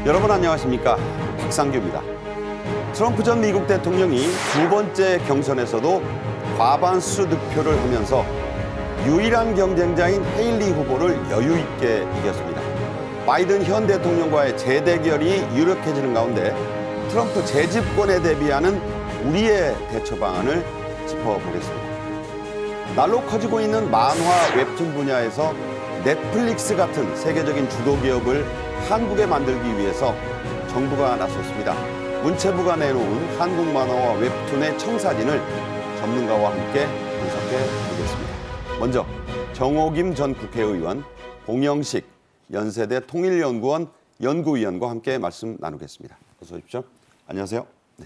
여러분 안녕하십니까? 박상규입니다. 트럼프 전 미국 대통령이 두 번째 경선에서도 과반수 득표를 하면서 유일한 경쟁자인 헤일리 후보를 여유 있게 이겼습니다. 바이든 현 대통령과의 재대결이 유력해지는 가운데 트럼프 재집권에 대비하는 우리의 대처 방안을 짚어보겠습니다. 날로 커지고 있는 만화 웹툰 분야에서 넷플릭스 같은 세계적인 주도 기업을 한국에 만들기 위해서 정부가 나섰습니다. 문체부가 내놓은 한국 만화와 웹툰의 청사진을 전문가와 함께 분석해 보겠습니다. 먼저 정호김 전 국회의원, 봉영식 연세대 통일연구원 연구위원과 함께 말씀 나누겠습니다. 어서 오십시오. 안녕하세요. 네.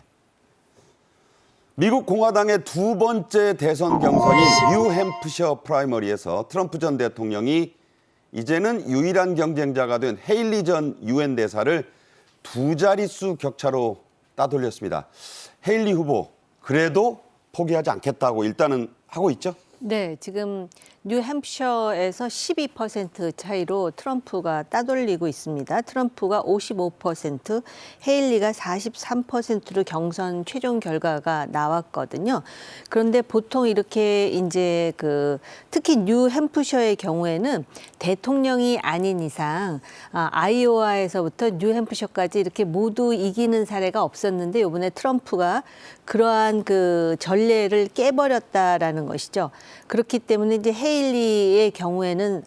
미국 공화당의 두 번째 대선 경선인 뉴햄프셔 프라이머리에서 트럼프 전 대통령이 이제는 유일한 경쟁자가 된 헤일리 전 유엔 대사를 두 자릿수 격차로 따돌렸습니다. 헤일리 후보, 그래도 포기하지 않겠다고 일단은 하고 있죠? 네, 지금 뉴햄프셔에서 12% 차이로 트럼프가 따돌리고 있습니다. 트럼프가 55%, 헤일리가 43%로 경선 최종 결과가 나왔거든요. 그런데 보통 이렇게 이제 특히 뉴햄프셔의 경우에는 대통령이 아닌 이상 아이오와에서부터 뉴햄프셔까지 이렇게 모두 이기는 사례가 없었는데 이번에 트럼프가 그러한 전례를 깨버렸다라는 것이죠. 그렇기 때문에 이제 헤일리의 경우에는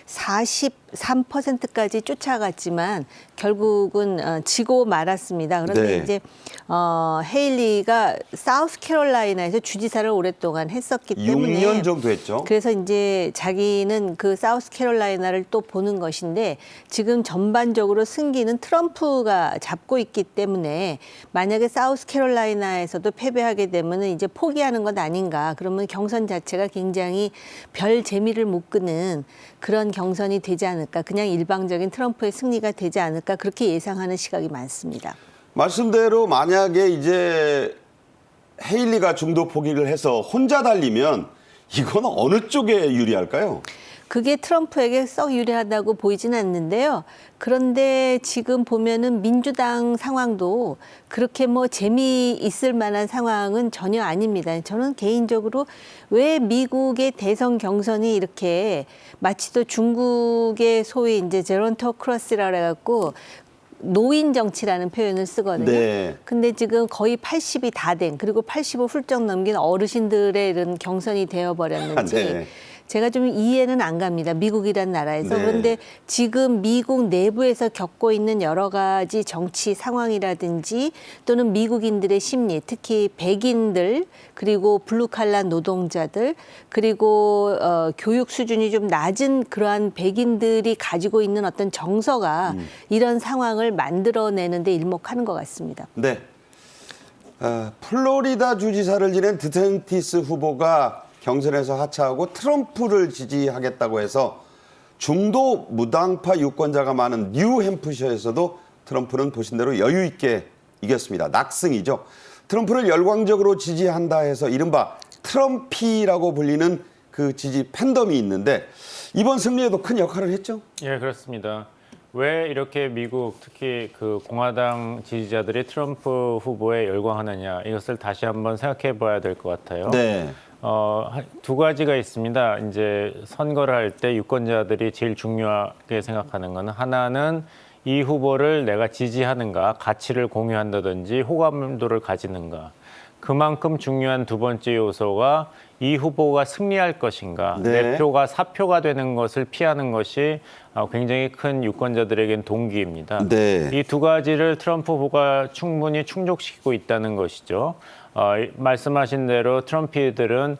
43%까지 쫓아갔지만 결국은 지고 말았습니다. 그런데 네. 이제 헤일리가 사우스캐롤라이나에서 주지사를 오랫동안 했었기 때문에 6년 정도 했죠. 그래서 이제 자기는 그 사우스캐롤라이나를 또 보는 것인데 지금 전반적으로 승기는 트럼프가 잡고 있기 때문에 만약에 사우스캐롤라이나에서도 패배하게 되면은 이제 포기하는 것 아닌가. 그러면 경선 자체가 굉장히 별 재미를 못 끄는 그런 경선이 되지 않을까. 그냥 일방적인 트럼프의 승리가 되지 않을까. 그렇게 예상하는 시각이 많습니다. 말씀대로 만약에 이제 헤일리가 중도 포기를 해서 혼자 달리면 이건 어느 쪽에 유리할까요? 그게 트럼프에게 썩 유리하다고 보이진 않는데요. 그런데 지금 보면은 민주당 상황도 그렇게 재미있을 만한 상황은 전혀 아닙니다. 저는 개인적으로 왜 미국의 대선 경선이 이렇게 마치 또 중국의 소위 이제 제론토크러시라 그래갖고 노인 정치라는 표현을 쓰거든요. 네. 근데 지금 거의 80이 다 된, 그리고 80을 훌쩍 넘긴 어르신들의 이런 경선이 되어버렸는지 네. 제가 좀 이해는 안 갑니다. 미국이란 나라에서. 네. 그런데 지금 미국 내부에서 겪고 있는 여러 가지 정치 상황이라든지 또는 미국인들의 심리, 특히 백인들, 그리고 블루칼라 노동자들, 그리고 교육 수준이 좀 낮은 그러한 백인들이 가지고 있는 어떤 정서가 이런 상황을 만들어내는 데 일목하는 것 같습니다. 네. 플로리다 주지사를 지낸 드센티스 후보가 경선에서 하차하고 트럼프를 지지하겠다고 해서 중도 무당파 유권자가 많은 뉴햄프셔에서도 트럼프는 보신 대로 여유 있게 이겼습니다. 낙승이죠. 트럼프를 열광적으로 지지한다 해서 이른바 트럼피라고 불리는 그 지지 팬덤이 있는데 이번 승리에도 큰 역할을 했죠? 예, 그렇습니다. 왜 이렇게 미국 특히 공화당 지지자들이 트럼프 후보에 열광하느냐 이것을 다시 한번 생각해 봐야 될 것 같아요. 네. 두 가지가 있습니다. 이제 선거를 할 때 유권자들이 제일 중요하게 생각하는 것은 하나는 이 후보를 내가 지지하는가, 가치를 공유한다든지 호감도를 가지는가. 그만큼 중요한 두 번째 요소가 이 후보가 승리할 것인가, 네. 내 표가 사표가 되는 것을 피하는 것이 굉장히 큰 유권자들에겐 동기입니다. 네. 이 두 가지를 트럼프 후보가 충분히 충족시키고 있다는 것이죠. 말씀하신 대로 트럼피들은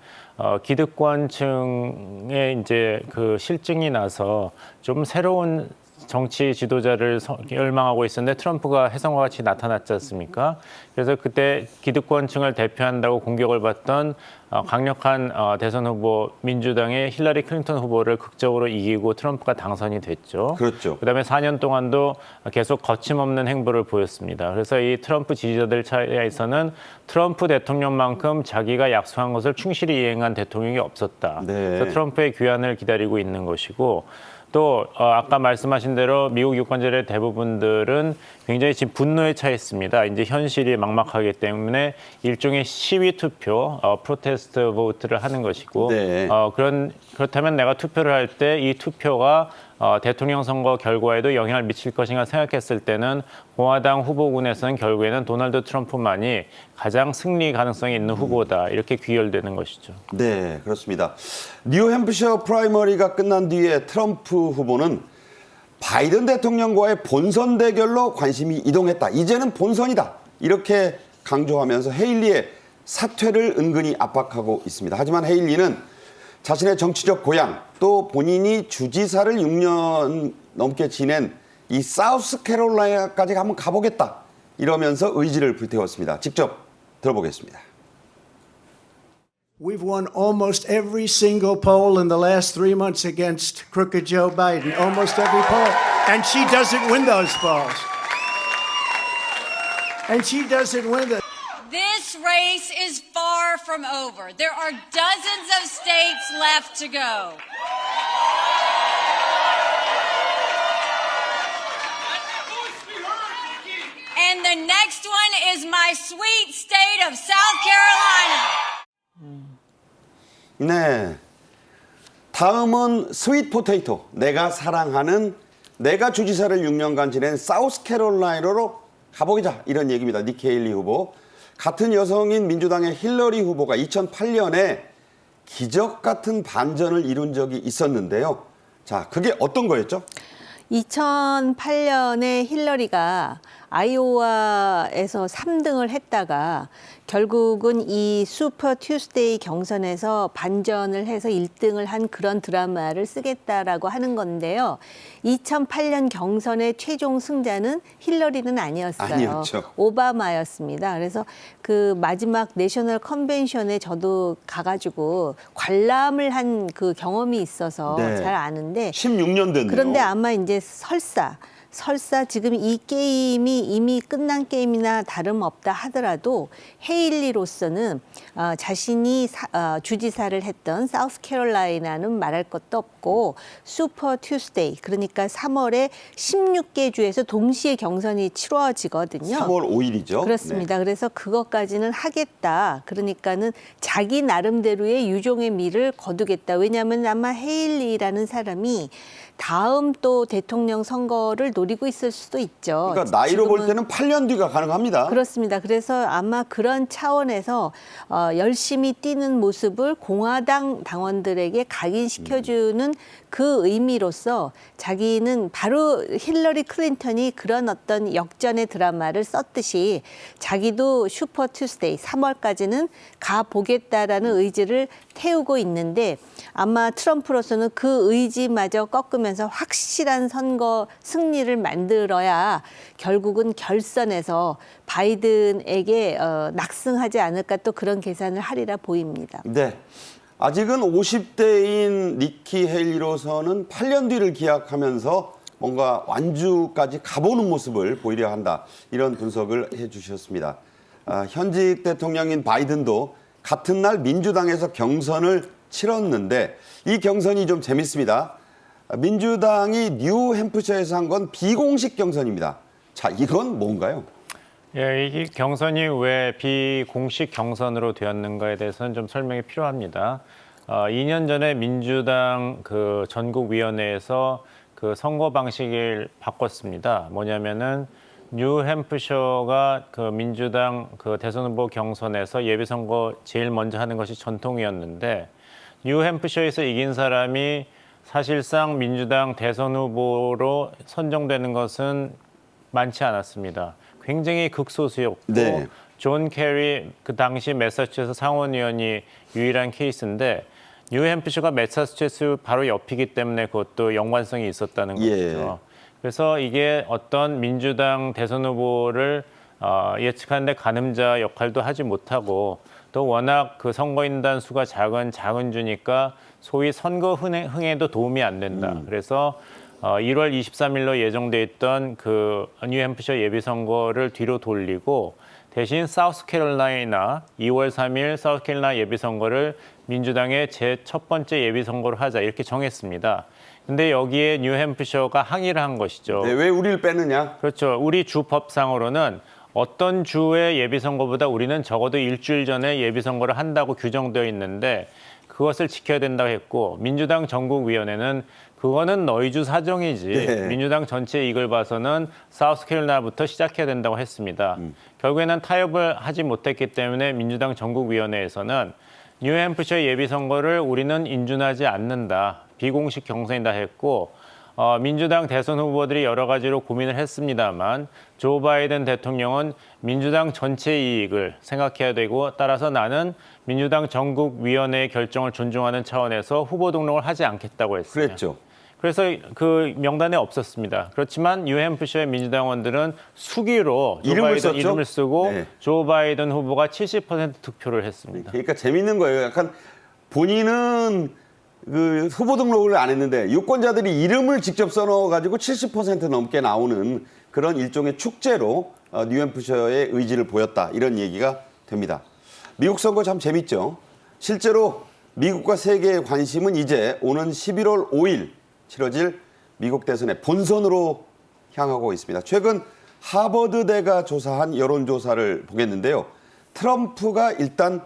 기득권층의 이제 실증이 나서 좀 새로운 정치 지도자를 열망하고 있었는데 트럼프가 혜성과 같이 나타났지 않습니까? 그래서 그때 기득권층을 대표한다고 공격을 받던 강력한 대선 후보 민주당의 힐러리 클린턴 후보를 극적으로 이기고 트럼프가 당선이 됐죠. 그렇죠. 그다음에 4년 동안도 계속 거침없는 행보를 보였습니다. 그래서 이 트럼프 지지자들 차이에서는 트럼프 대통령만큼 자기가 약속한 것을 충실히 이행한 대통령이 없었다. 네. 그래서 트럼프의 귀환을 기다리고 있는 것이고 또 아까 말씀하신 대로 미국 유권자의 대부분들은 굉장히 지금 분노에 차 있습니다. 이제 현실이 막막하기 때문에 일종의 시위 투표, 프로테스트 보트를 하는 것이고 네. 그렇다면 내가 투표를 할 때 이 투표가 대통령 선거 결과에도 영향을 미칠 것인가 생각했을 때는 공화당 후보군에서는 결국에는 도널드 트럼프만이 가장 승리 가능성이 있는 후보다 이렇게 귀결되는 것이죠. 네, 그렇습니다. 뉴햄프셔 프라이머리가 끝난 뒤에 트럼프 후보는 바이든 대통령과의 본선 대결로 관심이 이동했다. 이제는 본선이다. 이렇게 강조하면서 헤일리의 사퇴를 은근히 압박하고 있습니다. 하지만 헤일리는 자신의 정치적 고향 또 본인이 주지사를 6년 넘게 지낸 이 사우스캐롤라이나까지 한번 가보겠다. 이러면서 의지를 불태웠습니다. 직접 들어보겠습니다. We've won almost every single poll in the last 3 months against crooked Joe Biden. Almost every poll. And she doesn't win those polls. And she doesn't win them. This race is far from over. There are dozens of states left to go. And the next one is my sweet state of South Carolina. 네. 다음은 스윗 포테이토. 내가 사랑하는 내가 주지사를 6년간 지낸 사우스캐롤라이나로 가보자. 이런 얘기입니다. 니키 헤일리 후보. 같은 여성인 민주당의 힐러리 후보가 2008년에 기적 같은 반전을 이룬 적이 있었는데요. 자, 그게 어떤 거였죠? 2008년에 힐러리가 아이오와에서 3등을 했다가 결국은 이 슈퍼 튜스데이 경선에서 반전을 해서 1등을 한 그런 드라마를 쓰겠다라고 하는 건데요. 2008년 경선의 최종 승자는 힐러리는 아니었어요. 아니었죠. 오바마였습니다. 그래서 그 마지막 내셔널 컨벤션에 저도 가가지고 관람을 한 그 경험이 있어서 네. 잘 아는데 16년 됐네요. 그런데 아마 이제 설사 지금 이 게임이 이미 끝난 게임이나 다름없다 하더라도 헤일리로서는 자신이 주지사를 했던 사우스캐롤라이나는 말할 것도 없고 슈퍼 튜스데이 그러니까 3월에 16개 주에서 동시에 경선이 치러지거든요. 3월 5일이죠. 그렇습니다. 그래서 그것까지는 하겠다. 그러니까는 자기 나름대로의 유종의 미를 거두겠다. 왜냐하면 아마 헤일리라는 사람이 다음 또 대통령 선거를 노리고 있을 수도 있죠. 그러니까 나이로 볼 지금은 때는 8년 뒤가 가능합니다. 그렇습니다. 그래서 아마 그런 차원에서 열심히 뛰는 모습을 공화당 당원들에게 각인시켜주는 그 의미로서 자기는 바로 힐러리 클린턴이 그런 어떤 역전의 드라마를 썼듯이 자기도 슈퍼 투스데이 3월까지는 가보겠다라는 의지를 태우고 있는데 아마 트럼프로서는 그 의지마저 꺾으면서 확실한 선거 승리를 만들어야 결국은 결선에서 바이든에게 낙승하지 않을까 또 그런 계산을 하리라 보입니다. 네. 아직은 50대인 니키 헤일리로서는 8년 뒤를 기약하면서 뭔가 완주까지 가보는 모습을 보이려 한다. 이런 분석을 해주셨습니다. 현직 대통령인 바이든도 같은 날 민주당에서 경선을 치렀는데 이 경선이 좀 재밌습니다. 민주당이 뉴햄프셔에서 한 건 비공식 경선입니다. 자, 이건 뭔가요? 예, 이 경선이 왜 비공식 경선으로 되었는가에 대해서는 좀 설명이 필요합니다. 2년 전에 민주당 그 전국위원회에서 그 선거 방식을 바꿨습니다. 뭐냐면은 뉴햄프셔가 그 민주당 그 대선 후보 경선에서 예비 선거 제일 먼저 하는 것이 전통이었는데 뉴햄프셔에서 이긴 사람이 사실상 민주당 대선 후보로 선정되는 것은 많지 않았습니다. 굉장히 극소수였고 네. 존 케리 그 당시 매사추세츠 상원의원이 유일한 케이스인데 뉴햄프셔가 매사추세츠 바로 옆이기 때문에 그것도 연관성이 있었다는 것이죠. 그래서 이게 어떤 민주당 대선 후보를 예측하는데 가늠자 역할도 하지 못하고 또 워낙 그 선거인단 수가 작은 주니까 소위 선거 흥행에도 도움이 안 된다. 그래서 1월 23일로 예정돼 있던 그 뉴햄프셔 예비 선거를 뒤로 돌리고 대신 사우스캐롤라이나 2월 3일 사우스캐롤라이나 예비선거를 민주당의 제 첫 번째 예비선거로 하자 이렇게 정했습니다. 근데 여기에 뉴햄프셔가 항의를 한 것이죠. 네, 왜 우리를 빼느냐? 그렇죠. 우리 주 법상으로는 어떤 주의 예비선거보다 우리는 적어도 일주일 전에 예비선거를 한다고 규정되어 있는데 그것을 지켜야 된다고 했고 민주당 전국위원회는 그거는 너희 주 사정이지 네. 민주당 전체 이익을 봐서는 사우스캐롤라이나부터 시작해야 된다고 했습니다. 결국에는 타협을 하지 못했기 때문에 민주당 전국위원회에서는 뉴햄프셔 예비선거를 우리는 인준하지 않는다. 비공식 경선이다 했고 민주당 대선 후보들이 여러 가지로 고민을 했습니다만 조 바이든 대통령은 민주당 전체 이익을 생각해야 되고 따라서 나는 민주당 전국위원회의 결정을 존중하는 차원에서 후보 등록을 하지 않겠다고 했어요. 그랬죠. 그래서 그 명단에 없었습니다. 그렇지만 뉴햄프셔의 민주당원들은 수기로 조 이름을 바이든 썼죠? 이름을 쓰고 네. 조 바이든 후보가 70% 득표를 했습니다. 그러니까 재밌는 거예요. 약간 본인은 그 후보 등록을 안 했는데 유권자들이 이름을 직접 써넣어가지고 70% 넘게 나오는 그런 일종의 축제로 뉴햄프셔의 의지를 보였다. 이런 얘기가 됩니다. 미국 선거 참 재밌죠. 실제로 미국과 세계의 관심은 이제 오는 11월 5일 치러질 미국 대선의 본선으로 향하고 있습니다. 최근 하버드대가 조사한 여론조사를 보겠는데요. 트럼프가 일단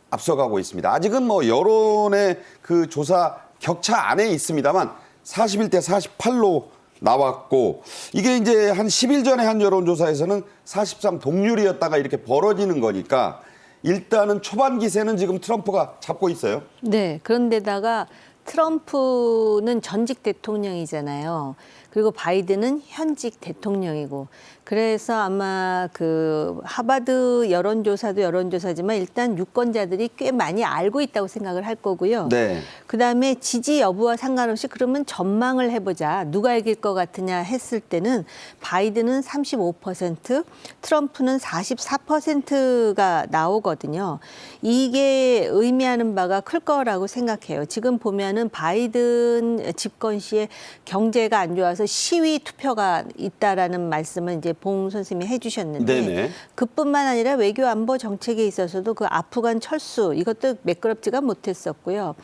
앞서가고 있습니다. 아직은 뭐 여론의 그 조사 격차 안에 있습니다만 41대 48로 나왔고 이게 이제 한 10일 전에 한 여론조사에서는 43 동률이었다가 이렇게 벌어지는 거니까 일단은 초반 기세는 지금 트럼프가 잡고 있어요. 네, 그런데다가 트럼프는 전직 대통령이잖아요. 그리고 바이든은 현직 대통령이고 그래서 아마 그 하버드 여론조사도 여론조사지만 일단 유권자들이 꽤 많이 알고 있다고 생각을 할 거고요. 네. 그다음에 지지 여부와 상관없이 그러면 전망을 해보자. 누가 이길 것 같으냐 했을 때는 바이든은 35%, 트럼프는 44%가 나오거든요. 이게 의미하는 바가 클 거라고 생각해요. 지금 보면은 바이든 집권 시에 경제가 안 좋아서 시위 투표가 있다라는 말씀을 이제 봉 선생님이 해주셨는데 네네. 그뿐만 아니라 외교 안보 정책에 있어서도 그 아프간 철수 이것도 매끄럽지가 못했었고요.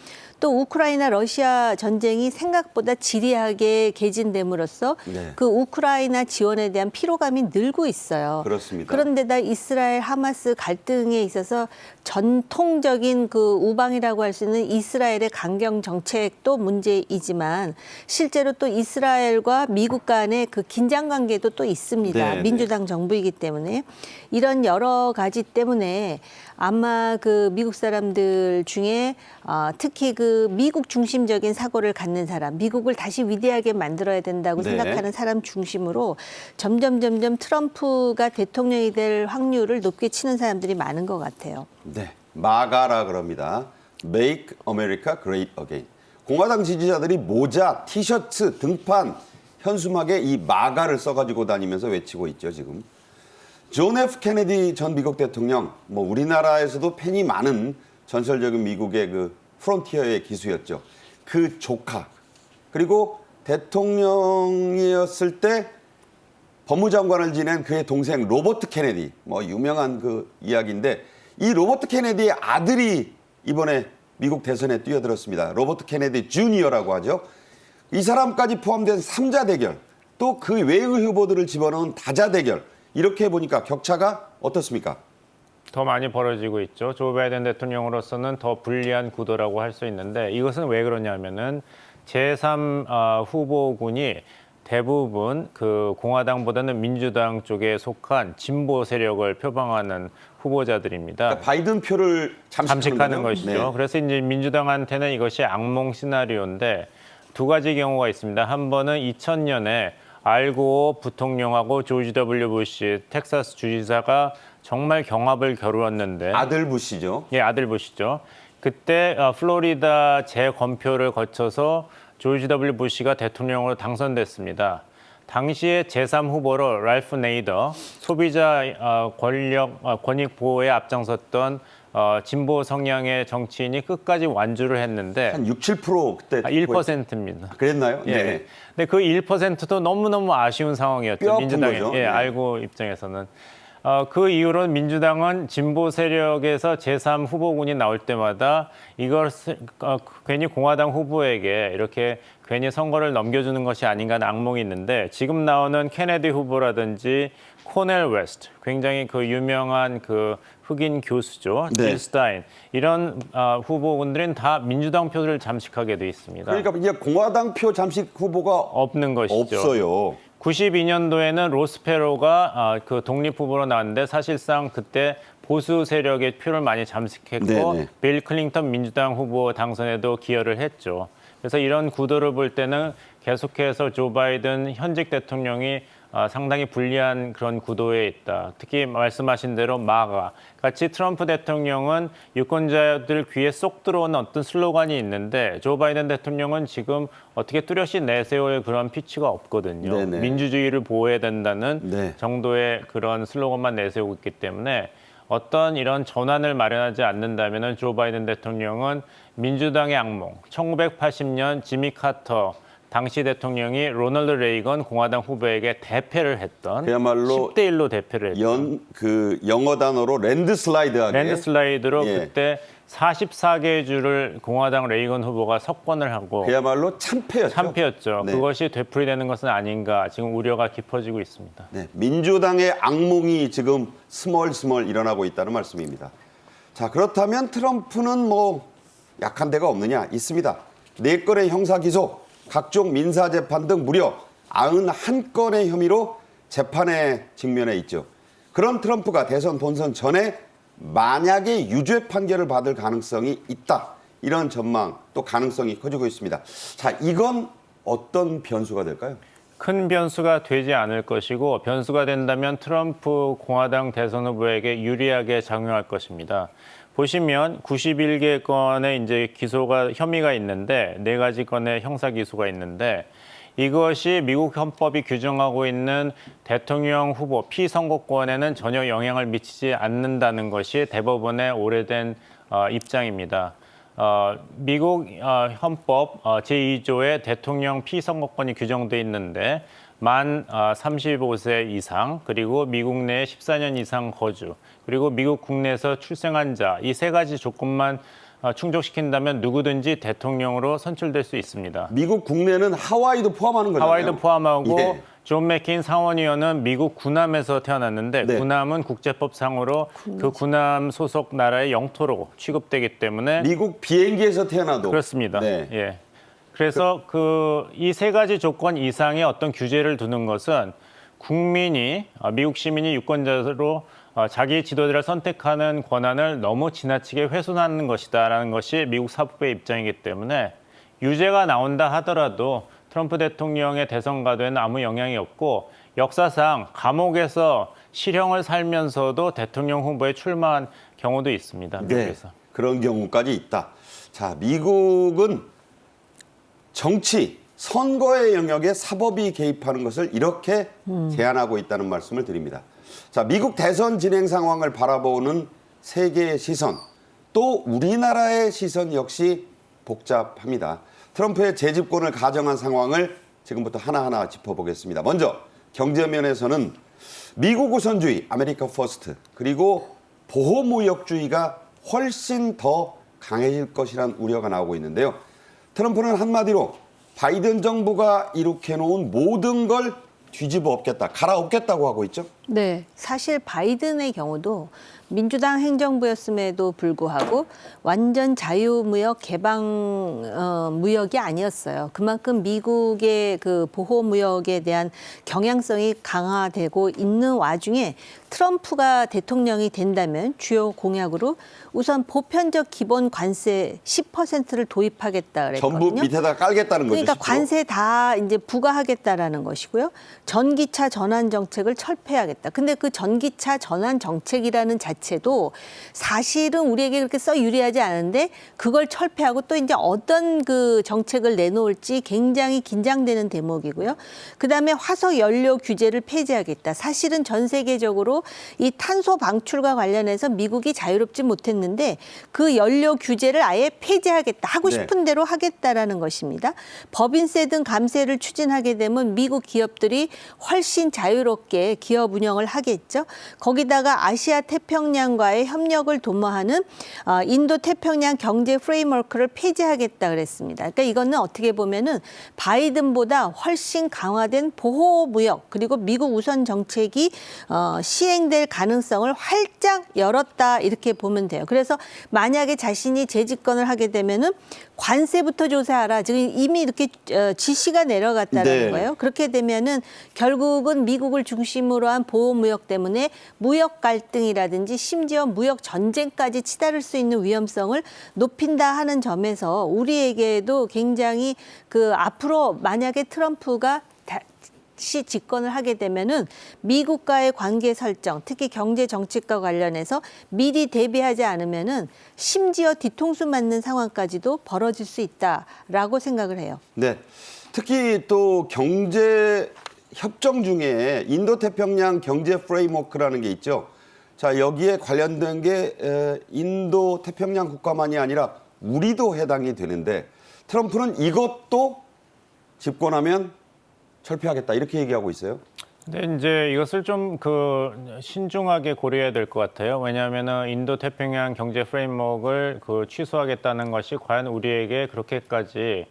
또 우크라이나 러시아 전쟁이 생각보다 지리하게 개진됨으로써 네. 그 우크라이나 지원에 대한 피로감이 늘고 있어요. 그렇습니다. 그런데다 이스라엘 하마스 갈등에 있어서 전통적인 그 우방이라고 할 수 있는 이스라엘의 강경 정책도 문제이지만 실제로 또 이스라엘과 미국 간의 그 긴장 관계도 또 있습니다. 네, 민주당 정부이기 때문에 이런 여러 가지 때문에 아마 그 미국 사람들 중에 특히 그 미국 중심적인 사고를 갖는 사람, 미국을 다시 위대하게 만들어야 된다고 네. 생각하는 사람 중심으로 점점 트럼프가 대통령이 될 확률을 높게 치는 사람들이 많은 것 같아요. 네, 마가라 그럽니다. Make America Great Again. 공화당 지지자들이 모자, 티셔츠, 등판, 현수막에 이 마가를 써가지고 다니면서 외치고 있죠, 지금. 존 F 케네디 전 미국 대통령, 뭐 우리나라에서도 팬이 많은 전설적인 미국의 그 프론티어의 기수였죠. 그 조카, 그리고 대통령이었을 때 법무장관을 지낸 그의 동생 로버트 케네디, 뭐 유명한 그 이야기인데 이 로버트 케네디의 아들이 이번에 미국 대선에 뛰어들었습니다. 로버트 케네디 주니어라고 하죠. 이 사람까지 포함된 3자 대결, 또 그 외의 후보들을 집어넣은 다자 대결, 이렇게 보니까 격차가 어떻습니까? 더 많이 벌어지고 있죠. 조 바이든 대통령으로서는 더 불리한 구도라고 할 수 있는데 이것은 왜 그러냐면은 제3 후보군이 대부분 그 공화당보다는 민주당 쪽에 속한 진보 세력을 표방하는 후보자들입니다. 그러니까 바이든 표를 잠식하는 거죠? 것이죠. 네. 그래서 이제 민주당한테는 이것이 악몽 시나리오인데 두 가지 경우가 있습니다. 한 번은 2000년에 알고 부통령하고 조지 W 부시 텍사스 주지사가 정말 경합을 겨루었는데 아들 부시죠. 예, 아들 부시죠. 그때 플로리다 재검표를 거쳐서 조지 W 부시가 대통령으로 당선됐습니다. 당시에 제3 후보로 랄프 네이더 소비자 권익 보호에 앞장섰던 진보 성향의 정치인이 끝까지 완주를 했는데 한 6, 7% 그때 1%입니다. 그랬나요? 예. 네. 근데 그 1%도 너무너무 아쉬운 상황이었죠. 뼈아픈 민주당의 거죠. 예, 네. 알고 입장에서는. 그 이후로 민주당은 진보 세력에서 제3 후보군이 나올 때마다 이걸 괜히 공화당 후보에게 이렇게 괜히 선거를 넘겨주는 것이 아닌가 하는 악몽이 있는데 지금 나오는 케네디 후보라든지 코넬 웨스트, 굉장히 그 유명한 그 흑인 교수죠. 네. 질 스타인. 이런 후보군들은 다 민주당 표를 잠식하게 돼 있습니다. 그러니까 이제 공화당 표 잠식 후보가 없는 것이죠. 없어요. 92년도에는 로스페로가 그 독립 후보로 나왔는데 사실상 그때 보수 세력의 표를 많이 잠식했고 네네. 빌 클린턴 민주당 후보 당선에도 기여를 했죠. 그래서 이런 구도를 볼 때는 계속해서 조 바이든 현직 대통령이 상당히 불리한 그런 구도에 있다. 특히 말씀하신 대로 마가 같이 트럼프 대통령은 유권자들 귀에 쏙 들어오는 어떤 슬로건이 있는데 조 바이든 대통령은 지금 어떻게 뚜렷이 내세울 그런 피치가 없거든요. 네네. 민주주의를 보호해야 된다는 네. 정도의 그런 슬로건만 내세우고 있기 때문에 어떤 이런 전환을 마련하지 않는다면 조 바이든 대통령은 민주당의 악몽, 1980년 지미 카터 당시 대통령이 로널드 레이건 공화당 후보에게 대패를 했던 그야말로 10대 1로 대패를 했던 영어 단어로 랜드슬라이드하게 랜드슬라이드로 예. 그때 44개의 주를 공화당 레이건 후보가 석권을 하고 그야말로 참패였죠. 참패였죠. 네. 그것이 되풀이되는 것은 아닌가 지금 우려가 깊어지고 있습니다. 네, 민주당의 악몽이 지금 스멀스멀 일어나고 있다는 말씀입니다. 자, 그렇다면 트럼프는 뭐 약한 데가 없느냐? 있습니다. 4건의 형사 기소, 각종 민사 재판 등 무려 91건의 혐의로 재판에 직면해 있죠. 그런 트럼프가 대선 본선 전에 만약에 유죄 판결을 받을 가능성이 있다. 이런 전망 또 가능성이 커지고 있습니다. 자, 이건 어떤 변수가 될까요? 큰 변수가 되지 않을 것이고 변수가 된다면 트럼프 공화당 대선 후보에게 유리하게 작용할 것입니다. 보시면 91개 건의 이제 기소가 혐의가 있는데 4가지 건의 형사 기소가 있는데 이것이 미국 헌법이 규정하고 있는 대통령 후보 피선거권에는 전혀 영향을 미치지 않는다는 것이 대법원의 오래된 입장입니다. 미국 헌법 제2조에 대통령 피선거권이 규정돼 있는데 만 35세 이상 그리고 미국 내에 14년 이상 거주 그리고 미국 국내에서 출생한 자 이 3가지 조건만 충족시킨다면 누구든지 대통령으로 선출될 수 있습니다. 미국 국내는 하와이도 포함하는 거잖아요. 하와이도 포함하고 예. 존 맥케인 상원의원은 미국 구남에서 태어났는데 네. 구남은 국제법상으로 그 구남 소속 나라의 영토로 취급되기 때문에 미국 비행기에서 태어나도 그렇습니다. 네. 예. 그래서 이 3가지 조건 이상의 어떤 규제를 두는 것은 국민이 미국 시민이 유권자로 자기 지도자를 선택하는 권한을 너무 지나치게 훼손하는 것이다라는 것이 미국 사법부의 입장이기 때문에 유죄가 나온다 하더라도 트럼프 대통령의 대선 가도에는 아무 영향이 없고 역사상 감옥에서 실형을 살면서도 대통령 후보에 출마한 경우도 있습니다. 미국에서. 네, 그런 경우까지 있다. 자, 미국은 정치, 선거의 영역에 사법이 개입하는 것을 이렇게 제한하고 있다는 말씀을 드립니다. 자, 미국 대선 진행 상황을 바라보는 세계의 시선, 또 우리나라의 시선 역시 복잡합니다. 트럼프의 재집권을 가정한 상황을 지금부터 하나하나 짚어보겠습니다. 먼저 경제 면에서는 미국 우선주의, 아메리카 퍼스트, 그리고 보호무역주의가 훨씬 더 강해질 것이란 우려가 나오고 있는데요. 트럼프는 한마디로 바이든 정부가 이룩해놓은 모든 걸 뒤집어 엎겠다, 갈아엎겠다고 하고 있죠. 네, 사실 바이든의 경우도 민주당 행정부였음에도 불구하고 완전 자유무역 개방 무역이 아니었어요. 그만큼 미국의 그 보호무역에 대한 경향성이 강화되고 있는 와중에 트럼프가 대통령이 된다면 주요 공약으로 우선 보편적 기본 관세 10%를 도입하겠다 그랬거든요. 전부 밑에다 깔겠다는 거죠. 그러니까 실제로. 관세 다 이제 부과하겠다라는 것이고요. 전기차 전환 정책을 철폐하겠다. 근데 그 전기차 전환 정책이라는 자체도 사실은 우리에게 그렇게 써 유리하지 않은데 그걸 철폐하고 또 이제 어떤 그 정책을 내놓을지 굉장히 긴장되는 대목이고요. 그다음에 화석 연료 규제를 폐지하겠다. 사실은 전 세계적으로 그리고 이 탄소 방출과 관련해서 미국이 자유롭지 못했는데 그 연료 규제를 아예 폐지하겠다, 하고 싶은 대로 하겠다라는 것입니다. 법인세 등 감세를 추진하게 되면 미국 기업들이 훨씬 자유롭게 기업 운영을 하겠죠. 거기다가 아시아 태평양과의 협력을 도모하는 인도 태평양 경제 프레임워크를 폐지하겠다 그랬습니다. 그러니까 이거는 어떻게 보면은 바이든보다 훨씬 강화된 보호 무역 그리고 미국 우선 정책이 시행될 가능성을 활짝 열었다, 이렇게 보면 돼요. 그래서 만약에 자신이 재집권을 하게 되면은 관세부터 조사하라, 지금 이미 이렇게 지시가 내려갔다는 거예요. 그렇게 되면은 결국은 미국을 중심으로 한 보호 무역 때문에 무역 갈등이라든지 심지어 무역 전쟁까지 치달을 수 있는 위험성을 높인다 하는 점에서 우리에게도 굉장히 그 앞으로 만약에 트럼프가 다시 집권을 하게 되면은 미국과의 관계 설정, 특히 경제 정책과 관련해서 미리 대비하지 않으면은 심지어 뒤통수 맞는 상황까지도 벌어질 수 있다라고 생각을 해요. 네. 특히 또 경제 협정 중에 인도 태평양 경제 프레임워크라는 게 있죠. 자, 여기에 관련된 게 인도 태평양 국가만이 아니라 우리도 해당이 되는데 트럼프는 이것도 집권하면 철폐하겠다, 이렇게 얘기하고 있어요. 근데 이제 이것을 좀 신중하게 고려해야 될 것 같아요. 왜냐하면은 인도 태평양 경제 프레임워크를 취소하겠다는 것이 과연 우리에게 그렇게까지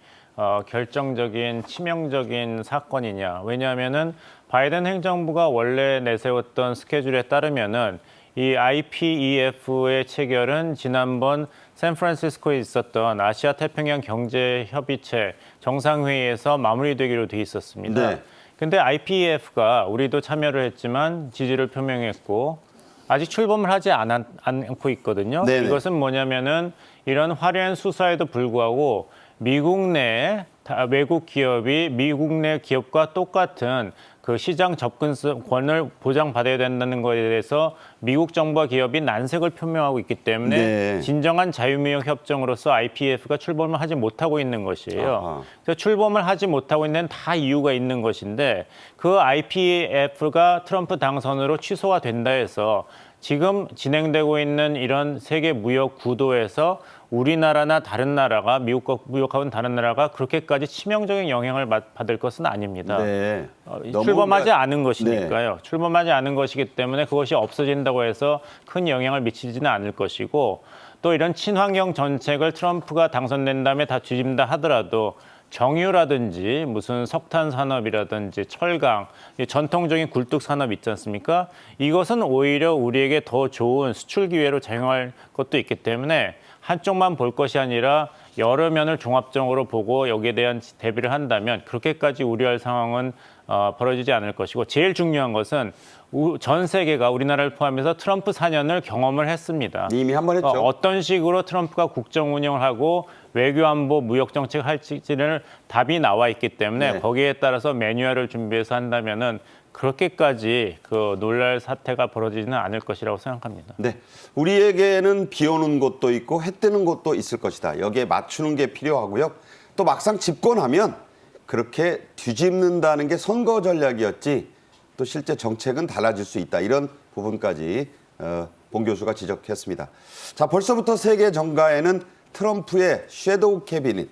결정적인 치명적인 사건이냐. 왜냐하면은 바이든 행정부가 원래 내세웠던 스케줄에 따르면은 이 IPEF의 체결은 지난번 샌프란시스코에 있었던 아시아 태평양 경제협의체 정상회의에서 마무리되기로 돼 있었습니다. 네. 근데 IPEF가 우리도 참여를 했지만 지지를 표명했고 아직 출범을 하지 않고 있거든요. 네네. 이것은 뭐냐면은 이런 화려한 수사에도 불구하고 미국 내 외국 기업이 미국 내 기업과 똑같은 그 시장 접근권을 보장받아야 된다는 것에 대해서 미국 정부와 기업이 난색을 표명하고 있기 때문에 네. 진정한 자유무역 협정으로서 IPEF가 출범을 하지 못하고 있는 것이에요. 아하. 그래서 출범을 하지 못하고 있는 다 이유가 있는 것인데 그 IPEF가 트럼프 당선으로 취소가 된다 해서 지금 진행되고 있는 이런 세계 무역 구도에서 우리나라나 다른 나라가 미국과 무역하고는 다른 나라가 그렇게까지 치명적인 영향을 받을 것은 아닙니다. 네. 출범하지 않은 것이니까요. 출범하지 않은 것이기 때문에 그것이 없어진다고 해서 큰 영향을 미치지는 않을 것이고 또 이런 친환경 정책을 트럼프가 당선된 다음에 다 뒤집는다 하더라도 정유라든지 무슨 석탄 산업이라든지 철강, 전통적인 굴뚝 산업 있지 않습니까? 이것은 오히려 우리에게 더 좋은 수출 기회로 작용할 것도 있기 때문에 한쪽만 볼 것이 아니라 여러 면을 종합적으로 보고 여기에 대한 대비를 한다면 그렇게까지 우려할 상황은 벌어지지 않을 것이고 제일 중요한 것은 전 세계가 우리나라를 포함해서 트럼프 4년을 경험을 했습니다. 이미 한 번 했죠. 어떤 식으로 트럼프가 국정 운영을 하고 외교 안보 무역 정책을 할지는 답이 나와 있기 때문에 네. 거기에 따라서 매뉴얼을 준비해서 한다면은 그렇게까지 놀랄 사태가 벌어지지는 않을 것이라고 생각합니다. 네, 우리에게는 비 오는 곳도 있고 해 뜨는 곳도 있을 것이다. 여기에 맞추는 게 필요하고요. 또 막상 집권하면 그렇게 뒤집는다는 게 선거 전략이었지 또 실제 정책은 달라질 수 있다. 이런 부분까지 봉 교수가 지적했습니다. 자, 벌써부터 세계 정가에는 트럼프의 섀도우 캐비닛,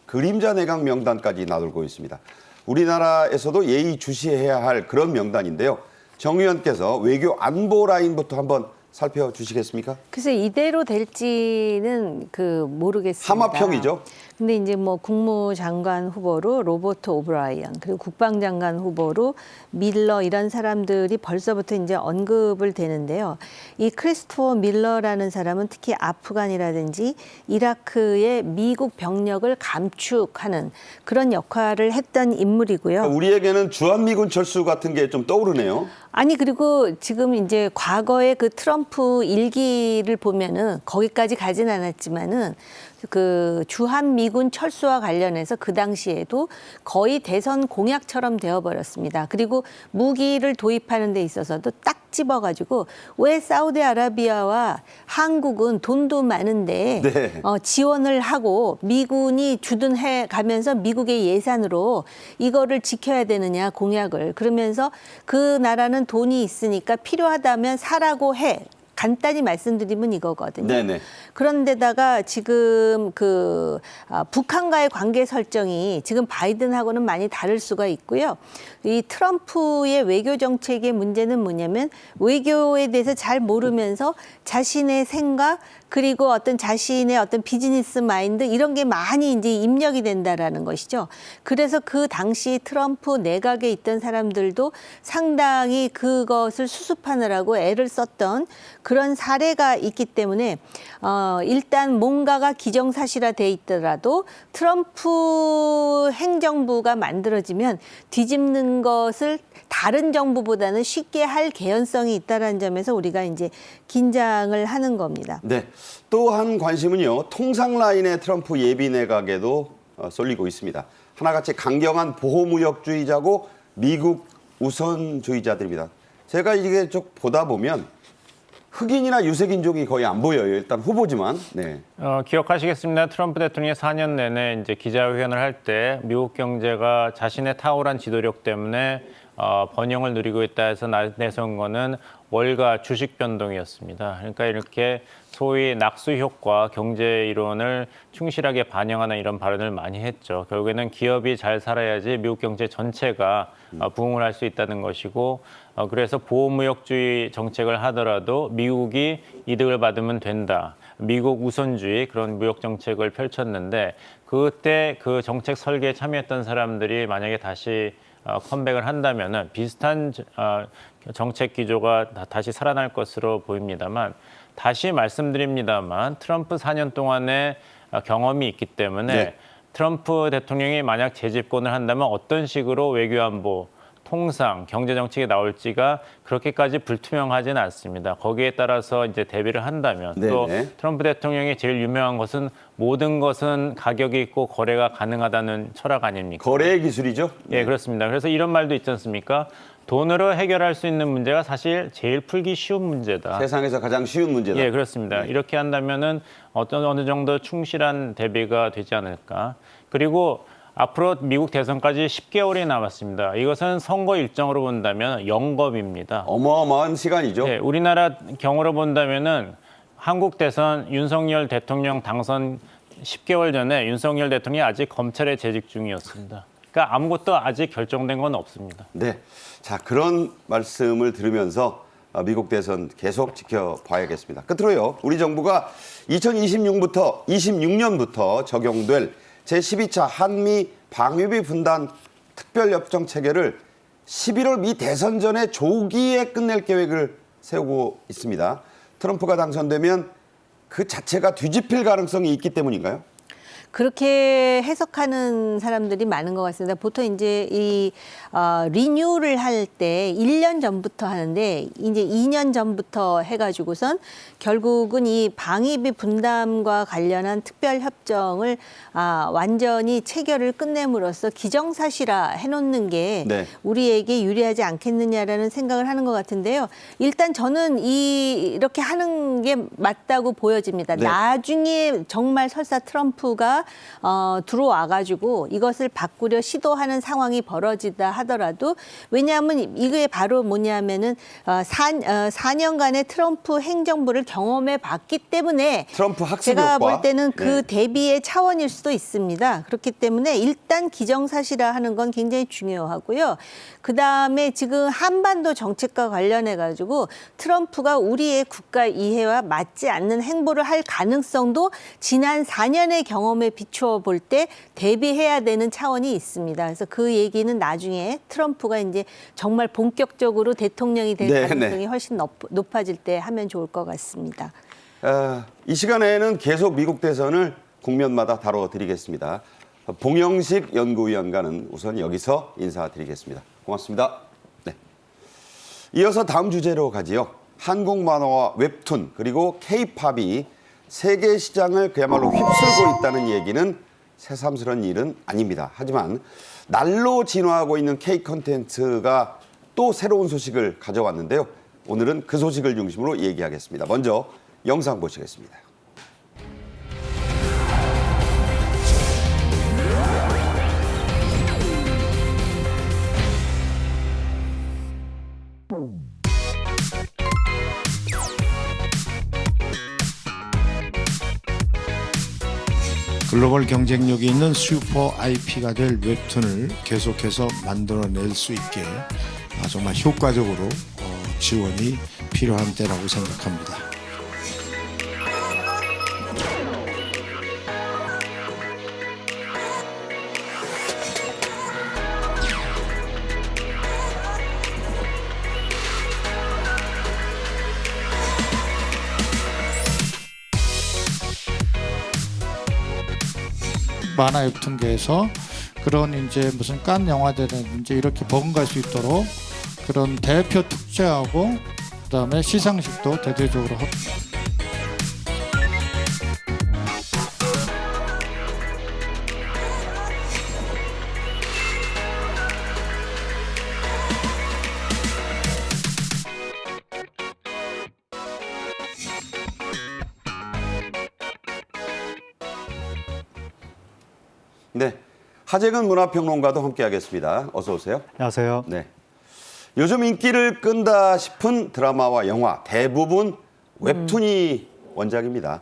그림자 내각 명단까지 나돌고 있습니다. 우리나라에서도 예의주시해야 할 그런 명단인데요. 정 의원께서 외교 안보 라인부터 한번 살펴주시겠습니까? 글쎄 이대로 될지는 모르겠습니다. 하마평이죠. 근데 이제 뭐 국무장관 후보로 로버트 오브라이언, 그리고 국방장관 후보로 밀러, 이런 사람들이 벌써부터 이제 언급을 되는데요. 이 크리스토퍼 밀러라는 사람은 특히 아프간이라든지 이라크의 미국 병력을 감축하는 그런 역할을 했던 인물이고요. 우리에게는 주한미군 철수 같은 게 좀 떠오르네요. 아니, 그리고 지금 이제 과거의 그 트럼프 일기를 보면은 거기까지 가진 않았지만은 그 주한 미군 철수와 관련해서 그 당시에도 거의 대선 공약처럼 되어버렸습니다. 그리고 무기를 도입하는 데 있어서도 딱 집어가지고 왜 사우디아라비아와 한국은 돈도 많은데 네. 지원을 하고 미군이 주둔 해 가면서 미국의 예산으로 이거를 지켜야 되느냐 공약을 그러면서 그 나라는 돈이 있으니까 필요하다면 사라고 해. 간단히 말씀드리면 이거거든요. 네네. 그런데다가 지금 북한과의 관계 설정이 지금 바이든하고는 많이 다를 수가 있고요. 이 트럼프의 외교 정책의 문제는 뭐냐면 외교에 대해서 잘 모르면서 자신의 생각 그리고 어떤 자신의 어떤 비즈니스 마인드 이런 게 많이 이제 입력이 된다라는 것이죠. 그래서 그 당시 트럼프 내각에 있던 사람들도 상당히 그것을 수습하느라고 애를 썼던 그런 사례가 있기 때문에 일단 뭔가가 기정사실화돼 있더라도 트럼프 행정부가 만들어지면 뒤집는 것을 다른 정부보다는 쉽게 할 개연성이 있다는 점에서 우리가 이제 긴장을 하는 겁니다. 네. 또 한 관심은요. 통상 라인의 트럼프 예비 내각에도 쏠리고 있습니다. 하나같이 강경한 보호무역주의자고 미국 우선주의자들입니다. 제가 이게 쭉 보다 보면 흑인이나 유색인종이 거의 안 보여요. 일단 후보지만. 네. 기억하시겠습니다. 트럼프 대통령이 4년 내내 이제 기자회견을 할 때 미국 경제가 자신의 탁월한 지도력 때문에 번영을 누리고 있다 해서 내세운 거는 월가 주식 변동이었습니다. 그러니까 이렇게 소위 낙수 효과 경제 이론을 충실하게 반영하는 이런 발언을 많이 했죠. 결국에는 기업이 잘 살아야지 미국 경제 전체가 부흥을 할 수 있다는 것이고 그래서 보호무역주의 정책을 하더라도 미국이 이득을 받으면 된다. 미국 우선주의 그런 무역 정책을 펼쳤는데 그때 그 정책 설계에 참여했던 사람들이 만약에 다시 컴백을 한다면은 비슷한 정책 기조가 다시 살아날 것으로 보입니다만 다시 말씀드립니다만 트럼프 4년 동안의 경험이 있기 때문에 네. 트럼프 대통령이 만약 재집권을 한다면 어떤 식으로 외교안보 통상 경제 정책이 나올지가 그렇게까지 불투명하지는 않습니다. 거기에 따라서 이제 대비를 한다면 또 네네. 트럼프 대통령이 제일 유명한 것은 모든 것은 가격이 있고 거래가 가능하다는 철학 아닙니까? 거래의 기술이죠. 예, 그렇습니다. 그래서 이런 말도 있지 않습니까? 돈으로 해결할 수 있는 문제가 사실 제일 풀기 쉬운 문제다. 세상에서 가장 쉬운 문제다. 예, 그렇습니다. 이렇게 한다면은 어느 정도 충실한 대비가 되지 않을까. 그리고 앞으로 미국 대선까지 10개월이 남았습니다. 이것은 선거 일정으로 본다면 영겁입니다. 어마어마한 시간이죠. 예, 우리나라 경우로 본다면은 한국 대선 윤석열 대통령 당선 10개월 전에 윤석열 대통령이 아직 검찰에 재직 중이었습니다. 그러니까 아무것도 아직 결정된 건 없습니다. 네. 자, 그런 말씀을 들으면서 미국 대선 계속 지켜봐야겠습니다. 끝으로요. 우리 정부가 2026년부터 적용될 제12차 한미 방위비 분담 특별협정 체계를 11월 미 대선 전에 조기에 끝낼 계획을 세우고 있습니다. 트럼프가 당선되면 그 자체가 뒤집힐 가능성이 있기 때문인가요? 그렇게 해석하는 사람들이 많은 것 같습니다. 보통 이제 이 리뉴를 할 때 1년 전부터 하는데 이제 2년 전부터 해가지고선 결국은 이 방위비 분담과 관련한 특별 협정을 완전히 체결을 끝냄으로써 기정사실화 해놓는 게 네. 우리에게 유리하지 않겠느냐라는 생각을 하는 것 같은데요. 일단 저는 이렇게 하는 게 맞다고 보여집니다. 네. 나중에 정말 설사 트럼프가 들어와가지고 이것을 바꾸려 시도하는 상황이 벌어지다 하더라도 왜냐하면 이게 바로 뭐냐면은 4년간의 트럼프 행정부를 경험해 봤기 때문에 트럼프 학습 제가 효과. 볼 때는 그 네. 대비의 차원일 수도 있습니다. 그렇기 때문에 일단 기정사실화하는 건 굉장히 중요하고요. 그다음에 지금 한반도 정책과 관련해 가지고 트럼프가 우리의 국가 이해와 맞지 않는 행보를 할 가능성도 지난 4년의 경험에 비추어 볼 때 대비해야 되는 차원이 있습니다. 그래서 그 얘기는 나중에 트럼프가 이제 정말 본격적으로 대통령이 될 네, 가능성이 네. 훨씬 높아질 때 하면 좋을 것 같습니다. 이 시간에는 계속 미국 대선을 국면마다 다뤄드리겠습니다. 봉영식 연구위원과는 우선 여기서 인사드리겠습니다. 고맙습니다. 네. 이어서 다음 주제로 가지요. 한국 만화와 웹툰 그리고 K-팝이 세계 시장을 그야말로 휩쓸고 있다는 얘기는 새삼스러운 일은 아닙니다. 하지만 날로 진화하고 있는 K 콘텐츠가 또 새로운 소식을 가져왔는데요. 오늘은 그 소식을 중심으로 얘기하겠습니다. 먼저 영상 보시겠습니다. 글로벌 경쟁력이 있는 슈퍼 IP가 될 웹툰을 계속해서 만들어낼 수 있게 정말 효과적으로 지원이 필요한 때라고 생각합니다. 만화 웹툰계에서 그런 이제 무슨 깐 영화들은 이제 이렇게 버금갈 수 있도록 그런 대표 특제하고 그다음에 시상식도 대대적으로 네, 하재근 문화평론가도 함께하겠습니다. 어서 오세요. 안녕하세요. 네, 요즘 인기를 끈다 싶은 드라마와 영화 대부분 웹툰이 원작입니다.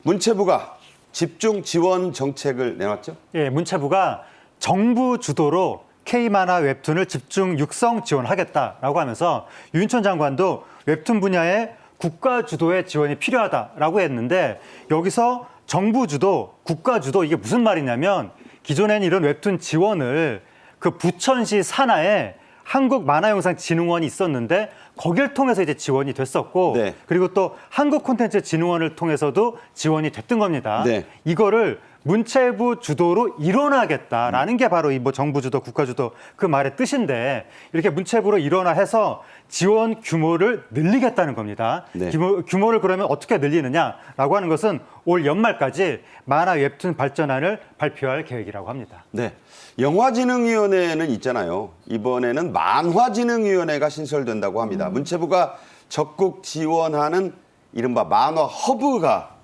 문체부가 집중 지원 정책을 내놨죠? 예, 문체부가 정부 주도로 K만화 웹툰을 집중 육성 지원하겠다라고 하면서 유인천 장관도 웹툰 분야에 국가 주도의 지원이 필요하다라고 했는데 여기서 정부 주도, 국가 주도 이게 무슨 말이냐면 기존에는 이런 웹툰 지원을 그 부천시 산하에 한국만화영상진흥원이 있었는데 거길 통해서 이제 지원이 됐었고 네. 그리고 또 한국콘텐츠진흥원을 통해서도 지원이 됐던 겁니다. 네. 이거를 문체부 주도로 일원화하겠다라는 게 바로 이 뭐 정부 주도, 국가 주도 그 말의 뜻인데 이렇게 문체부로 일원화해서 지원 규모를 늘리겠다는 겁니다. 네. 규모를 그러면 어떻게 늘리느냐라고 하는 것은 올 연말까지 만화 웹툰 발전안을 발표할 계획이라고 합니다. 네, 영화진흥위원회는 있잖아요. 이번에는 만화진흥위원회가 신설된다고 합니다. 문체부가 적극 지원하는 이른바 만화 허브가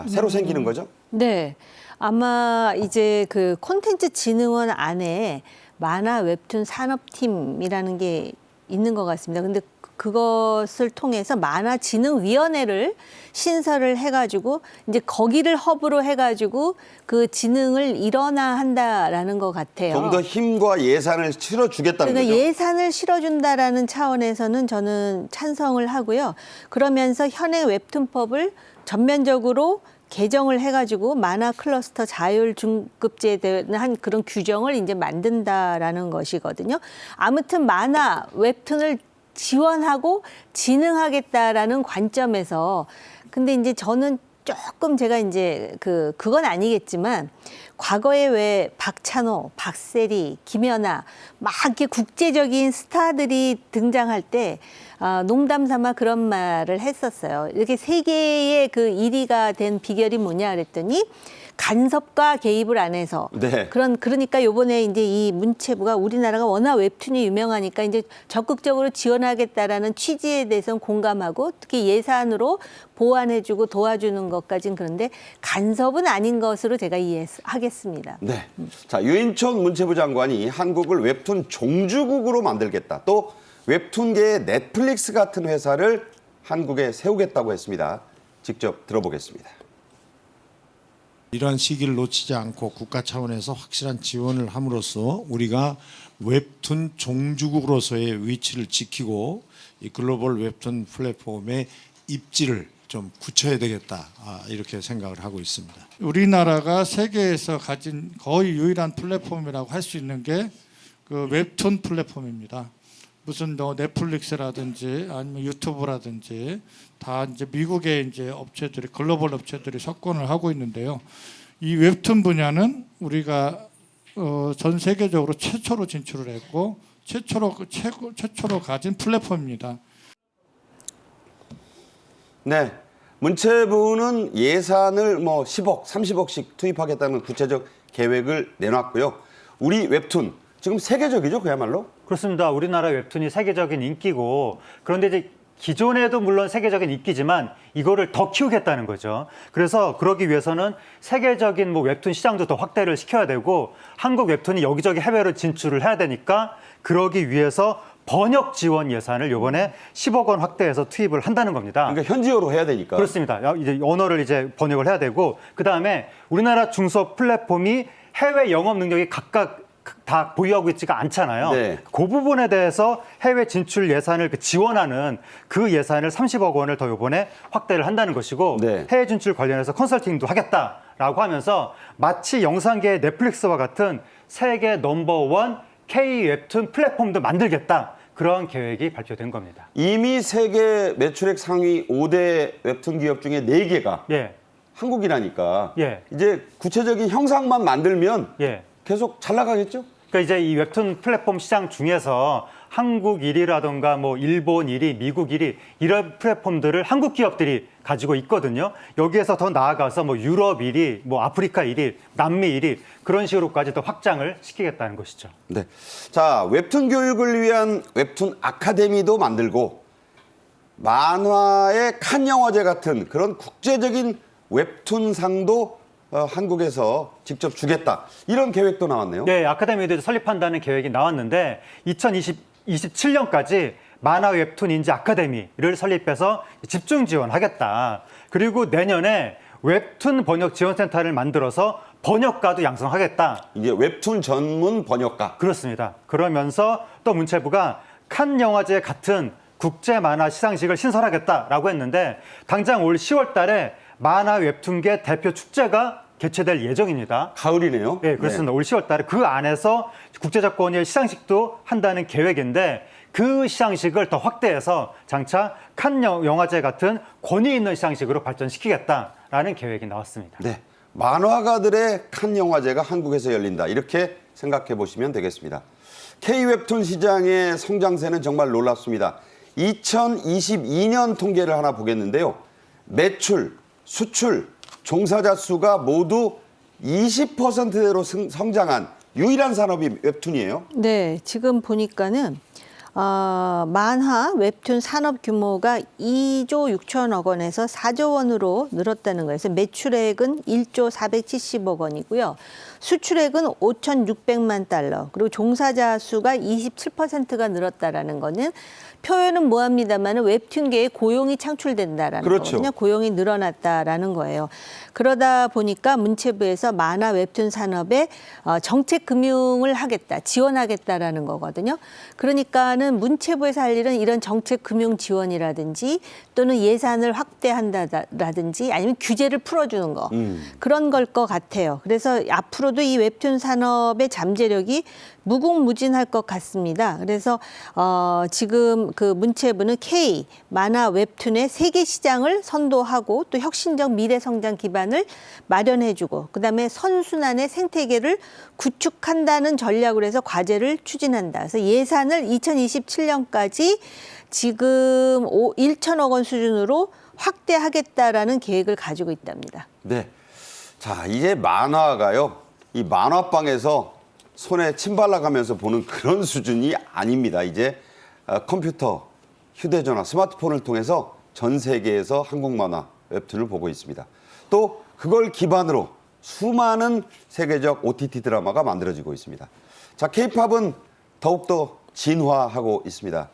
새로 생기는 거죠? 네. 아마 이제 그 콘텐츠 진흥원 안에 만화 웹툰 산업팀이라는 게 있는 것 같습니다. 근데 그것을 통해서 만화진흥위원회를 신설을 해가지고 이제 거기를 허브로 해가지고 그 진흥을 일원화한다라는 것 같아요. 좀 더 힘과 예산을 실어주겠다는 그러니까 거죠? 예산을 실어준다라는 차원에서는 저는 찬성을 하고요. 그러면서 현행 웹툰법을 전면적으로 개정을 해가지고 만화 클러스터 자율 중급제에 대한 그런 규정을 이제 만든다라는 것이거든요. 아무튼 만화 웹툰을 지원하고 진흥하겠다라는 관점에서 근데 이제 저는 조금 제가 이제 그건 아니겠지만 과거에 왜 박찬호, 박세리, 김연아 막 이렇게 국제적인 스타들이 등장할 때 농담 삼아 그런 말을 했었어요. 이렇게 세계의 그 1위가 된 비결이 뭐냐 그랬더니 간섭과 개입을 안 해서 네. 그러니까 요번에 이제 이 문체부가 우리나라가 워낙 웹툰이 유명하니까 이제 적극적으로 지원하겠다라는 취지에 대해서는 공감하고 특히 예산으로 보완해주고 도와주는 것까지는 그런데 간섭은 아닌 것으로 제가 이해하겠습니다. 네. 자, 유인촌 문체부 장관이 한국을 웹툰 종주국으로 만들겠다. 또 웹툰계의 넷플릭스 같은 회사를 한국에 세우겠다고 했습니다. 직접 들어보겠습니다. 이러한 시기를 놓치지 않고 국가 차원에서 확실한 지원을 함으로써 우리가 웹툰 종주국으로서의 위치를 지키고 이 글로벌 웹툰 플랫폼의 입지를 좀 굳혀야 되겠다 이렇게 생각을 하고 있습니다. 우리나라가 세계에서 가진 거의 유일한 플랫폼이라고 할 수 있는 게 그 웹툰 플랫폼입니다. 무슨 넷플릭스라든지 아니면 유튜브라든지 다 이제 미국의 이제 업체들이 글로벌 업체들이 석권을 하고 있는데요. 이 웹툰 분야는 우리가 전 세계적으로 최초로 진출을 했고 최초로 가진 플랫폼입니다. 네. 문체부는 예산을 뭐 10억, 30억씩 투입하겠다는 구체적 계획을 내놨고요. 우리 웹툰 지금 세계적이죠, 그야말로? 그렇습니다. 우리나라 웹툰이 세계적인 인기고 그런데 이제 기존에도 물론 세계적인 인기지만 이거를 더 키우겠다는 거죠. 그래서 그러기 위해서는 세계적인 뭐 웹툰 시장도 더 확대를 시켜야 되고 한국 웹툰이 여기저기 해외로 진출을 해야 되니까 그러기 위해서 번역 지원 예산을 이번에 10억 원 확대해서 투입을 한다는 겁니다. 그러니까 현지어로 해야 되니까. 그렇습니다. 이제 언어를 이제 번역을 해야 되고 그다음에 우리나라 중소 플랫폼이 해외 영업 능력이 각각 다 보유하고 있지가 않잖아요. 네. 그 부분에 대해서 해외 진출 예산을 지원하는 그 예산을 30억 원을 더 이번에 확대를 한다는 것이고 네. 해외 진출 관련해서 컨설팅도 하겠다라고 하면서 마치 영상계의 넷플릭스와 같은 세계 넘버원 K 웹툰 플랫폼도 만들겠다. 그런 계획이 발표된 겁니다. 이미 세계 매출액 상위 5대 웹툰 기업 중에 4개가 예. 한국이라니까 예. 이제 구체적인 형상만 만들면 예. 계속 잘 나가겠죠? 그러니까 이제 이 웹툰 플랫폼 시장 중에서 한국 1위라던가 뭐 일본 1위, 미국 1위 이런 플랫폼들을 한국 기업들이 가지고 있거든요. 여기에서 더 나아가서 뭐 유럽 1위, 뭐 아프리카 1위, 남미 1위 그런 식으로까지 더 확장을 시키겠다는 것이죠. 네. 자, 웹툰 교육을 위한 웹툰 아카데미도 만들고 만화의 칸 영화제 같은 그런 국제적인 웹툰상도 한국에서 직접 주겠다. 이런 계획도 나왔네요. 네, 아카데미도 설립한다는 계획이 나왔는데 2027년까지 만화 웹툰 인재 아카데미를 설립해서 집중 지원하겠다. 그리고 내년에 웹툰 번역 지원센터를 만들어서 번역가도 양성하겠다. 이제 웹툰 전문 번역가. 그렇습니다. 그러면서 또 문체부가 칸 영화제 같은 국제 만화 시상식을 신설하겠다라고 했는데 당장 올 10월 달에 만화 웹툰계 대표 축제가 개최될 예정입니다. 가을이네요. 네, 그렇습니다. 올 10월 달에 그 안에서 국제적 권위의 시상식도 한다는 계획인데 그 시상식을 더 확대해서 장차 칸 영화제 같은 권위 있는 시상식으로 발전시키겠다라는 계획이 나왔습니다. 네. 만화가들의 칸 영화제가 한국에서 열린다. 이렇게 생각해 보시면 되겠습니다. K-웹툰 시장의 성장세는 정말 놀랍습니다. 2022년 통계를 하나 보겠는데요. 매출, 수출, 종사자 수가 모두 20%대로 성장한 유일한 산업이 웹툰이에요. 네, 지금 보니까는 만화 웹툰 산업 규모가 2조 6천억 원에서 4조 원으로 늘었다는 거예요. 그래서 매출액은 1조 470억 원이고요. 수출액은 5,600만 달러, 그리고 종사자 수가 27%가 늘었다라는 거는 표현은 뭐합니다만 웹툰계에 고용이 창출된다라는 그렇죠. 거거든요. 고용이 늘어났다라는 거예요. 그러다 보니까 문체부에서 만화 웹툰 산업에 정책 금융을 하겠다, 지원하겠다라는 거거든요. 그러니까는 문체부에서 할 일은 이런 정책 금융 지원이라든지 또는 예산을 확대한다라든지 아니면 규제를 풀어주는 거 그런 걸 것 같아요. 그래서 앞으로도 이 웹툰 산업의 잠재력이 무궁무진할 것 같습니다. 그래서 지금 그 문체부는 K 만화 웹툰의 세계 시장을 선도하고 또 혁신적 미래 성장 기반을 마련해주고 그다음에 선순환의 생태계를 구축한다는 전략으로 해서 과제를 추진한다. 그래서 예산을 2027년까지 지금 1천억 원 수준으로 확대하겠다라는 계획을 가지고 있답니다. 네. 자, 이제 만화가요. 이 만화방에서 손에 침 발라가면서 보는 그런 수준이 아닙니다. 이제 컴퓨터, 휴대전화, 스마트폰을 통해서 전 세계에서 한국 만화 웹툰을 보고 있습니다. 또 그걸 기반으로 수많은 세계적 OTT 드라마가 만들어지고 있습니다. 자, K-팝은 더욱더 진화하고 있습니다.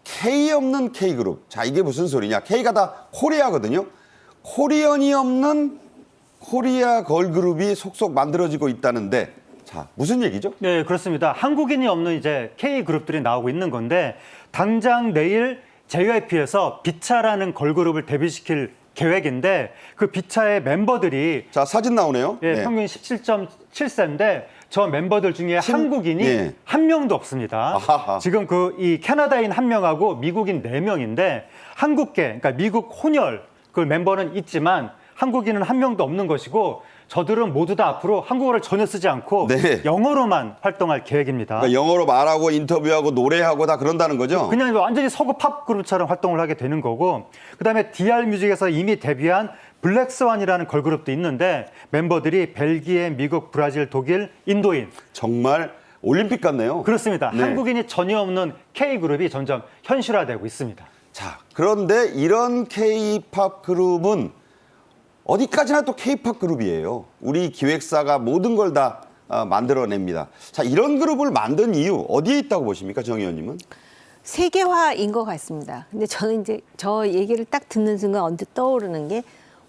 K 없는 K그룹. 자, 이게 무슨 소리냐. K가 다 코리아거든요. 코리언이 없는 코리아 걸그룹이 속속 만들어지고 있다는데 자, 무슨 얘기죠? 네, 그렇습니다. 한국인이 없는 이제 K그룹들이 나오고 있는 건데 당장 내일 JYP에서 비차라는 걸그룹을 데뷔시킬 계획인데 그 비차의 멤버들이 자, 사진 나오네요. 예, 네. 평균 17.7세인데 저 멤버들 중에 한국인이 네. 한 명도 없습니다. 아하하. 지금 그 이 캐나다인 한 명하고 미국인 4명인데 한국계, 그러니까 미국 혼혈 그 멤버는 있지만 한국인은 한 명도 없는 것이고 저들은 모두 다 앞으로 한국어를 전혀 쓰지 않고 네. 영어로만 활동할 계획입니다. 그러니까 영어로 말하고 인터뷰하고 노래하고 다 그런다는 거죠? 그냥 완전히 서구 팝 그룹처럼 활동을 하게 되는 거고, 그다음에 DR 뮤직에서 이미 데뷔한 블랙스완이라는 걸그룹도 있는데 멤버들이 벨기에, 미국, 브라질, 독일, 인도인. 정말 올림픽 같네요. 그렇습니다. 네. 한국인이 전혀 없는 K그룹이 점점 현실화되고 있습니다. 자, 그런데 이런 K-팝 그룹은 어디까지나 또 K-팝 그룹이에요. 우리 기획사가 모든 걸 다 만들어냅니다. 자, 이런 그룹을 만든 이유 어디에 있다고 보십니까, 정 의원님은? 세계화인 것 같습니다. 근데 저는 이제 저 얘기를 딱 듣는 순간 언뜻 떠오르는 게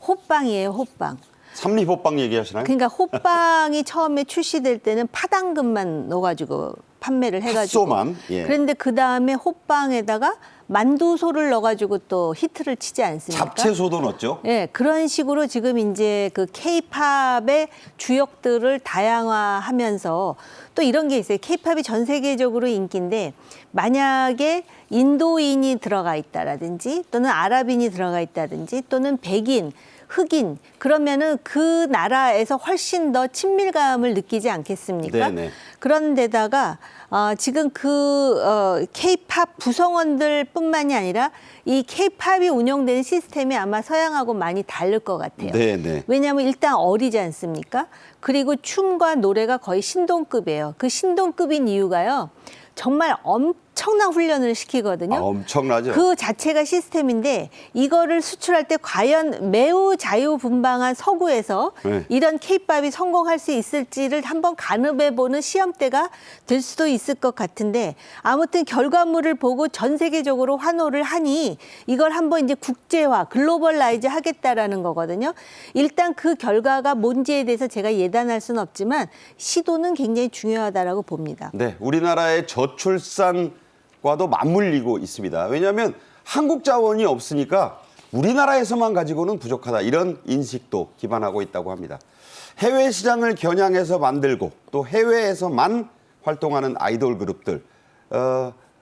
호빵이에요, 호빵. 삼립호빵 얘기하시나요? 그러니까 호빵이 처음에 출시될 때는 파당금만 넣어가지고 판매를 해가지고. 팥소만, 예. 그런데 그 다음에 호빵에다가 만두소를 넣어가지고 또 히트를 치지 않습니까? 잡채소도 넣었죠? 네, 그런 식으로 지금 이제 그 K-팝의 주역들을 다양화하면서 또 이런 게 있어요. K-팝이 전 세계적으로 인기인데 만약에 인도인이 들어가 있다라든지 또는 아랍인이 들어가 있다든지 또는 백인, 흑인 그러면은 그 나라에서 훨씬 더 친밀감을 느끼지 않겠습니까? 네네. 그런데다가 지금 그 K-팝 구성원들뿐만이 아니라 이 K-팝이 운영되는 시스템이 아마 서양하고 많이 다를 것 같아요. 네네. 왜냐하면 일단 어리지 않습니까? 그리고 춤과 노래가 거의 신동급이에요. 그 신동급인 이유가요. 정말 엄청난 훈련을 시키거든요. 엄청나죠? 그 자체가 시스템인데 이거를 수출할 때 과연 매우 자유분방한 서구에서 네. 이런 K-팝이 성공할 수 있을지를 한번 가늠해보는 시험대가 될 수도 있을 것 같은데 아무튼 결과물을 보고 전 세계적으로 환호를 하니 이걸 한번 이제 국제화, 글로벌라이즈 하겠다라는 거거든요. 일단 그 결과가 뭔지에 대해서 제가 예단할 수는 없지만 시도는 굉장히 중요하다라고 봅니다. 네, 우리나라의 저출산과도 맞물리고 있습니다. 왜냐하면 한국 자원이 없으니까 우리나라에서만 가지고는 부족하다. 이런 인식도 기반하고 있다고 합니다. 해외 시장을 겨냥해서 만들고 또 해외에서만 활동하는 아이돌 그룹들.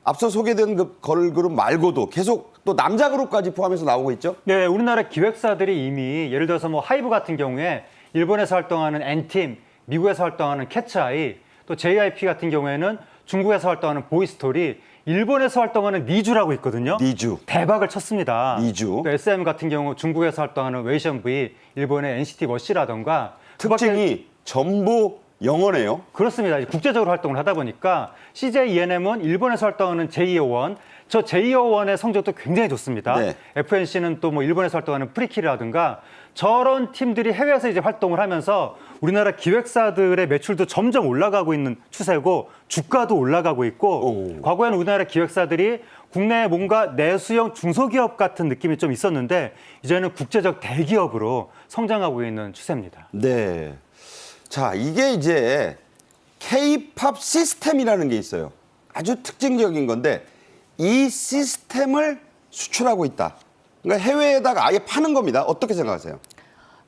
앞서 소개된 그 걸그룹 말고도 계속 또 남자 그룹까지 포함해서 나오고 있죠? 네, 우리나라 기획사들이 이미 예를 들어서 뭐 하이브 같은 경우에 일본에서 활동하는 N팀, 미국에서 활동하는 캐츠아이, 또 JYP 같은 경우에는 중국에서 활동하는 보이스토리, 일본에서 활동하는 니주라고 있거든요. 니주. 대박을 쳤습니다. 니주. 또 SM 같은 경우 중국에서 활동하는 웨이션V, 일본의 NCT 워시라던가 특징이 전부 영어네요. 그렇습니다. 국제적으로 활동을 하다 보니까 CJ ENM은 일본에서 활동하는 제2O1, 저 제2O1의 성적도 굉장히 좋습니다. 네. FNC는 또 뭐 일본에서 활동하는 프리키라든가 저런 팀들이 해외에서 이제 활동을 하면서 우리나라 기획사들의 매출도 점점 올라가고 있는 추세고 주가도 올라가고 있고 과거에는 우리나라 기획사들이 국내에 뭔가 내수형 중소기업 같은 느낌이 좀 있었는데 이제는 국제적 대기업으로 성장하고 있는 추세입니다. 네. 자, 이게 이제 K-팝 시스템이라는 게 있어요. 아주 특징적인 건데 이 시스템을 수출하고 있다. 그러니까 해외에다가 아예 파는 겁니다. 어떻게 생각하세요?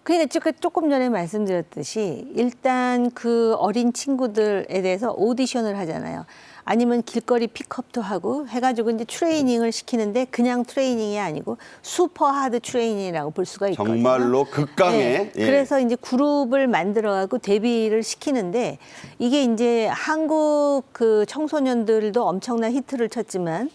그러니까 조금 전에 말씀드렸듯이 일단 그 어린 친구들에 대해서 오디션을 하잖아요. 아니면 길거리 픽업도 하고 해가지고 이제 트레이닝을 시키는데 그냥 트레이닝이 아니고 슈퍼 하드 트레이닝이라고 볼 수가 있거든요. 정말로 극강의. 네. 예. 그래서 이제 그룹을 만들어가고 데뷔를 시키는데 이게 이제 한국 그 청소년들도 엄청난 히트를 쳤지만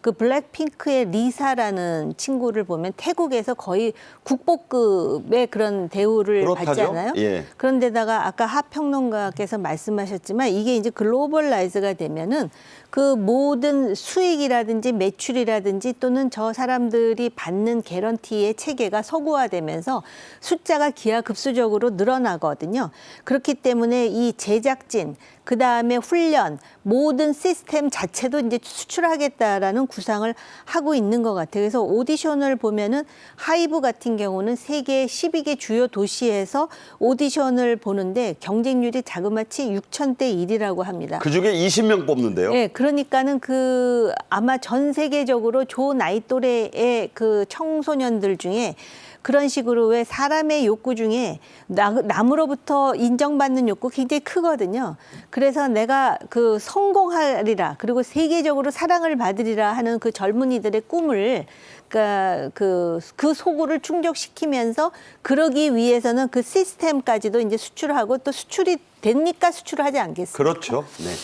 그 블랙핑크의 리사라는 친구를 보면 태국에서 거의 국보급의 그런 대우를 그렇다죠. 받지 않아요? 예. 그런데다가 아까 하평론가께서 말씀하셨지만 이게 이제 글로벌라이즈가 되면은 그 모든 수익이라든지 매출이라든지 또는 저 사람들이 받는 개런티의 체계가 서구화되면서 숫자가 기하급수적으로 늘어나거든요. 그렇기 때문에 이 제작진, 그 다음에 훈련, 모든 시스템 자체도 이제 수출하겠다라는 구상을 하고 있는 것 같아요. 그래서 오디션을 보면은 하이브 같은 경우는 세계 12개 주요 도시에서 오디션을 보는데 경쟁률이 자그마치 6,000대 1이라고 합니다. 그중에 20명 뽑는데요. 네, 그러니까는 그 아마 전 세계적으로 조 나이 또래의 그 청소년들 중에 그런 식으로 왜 사람의 욕구 중에 남으로부터 인정받는 욕구 굉장히 크거든요. 그래서 내가 그 성공하리라 그리고 세계적으로 사랑을 받으리라 하는 그 젊은이들의 꿈을 그러니까 그 소구를 충족시키면서 그러기 위해서는 그 시스템까지도 이제 수출하고 또 수출이 되니까 수출을 하지 않겠습니까? 그렇죠. 네.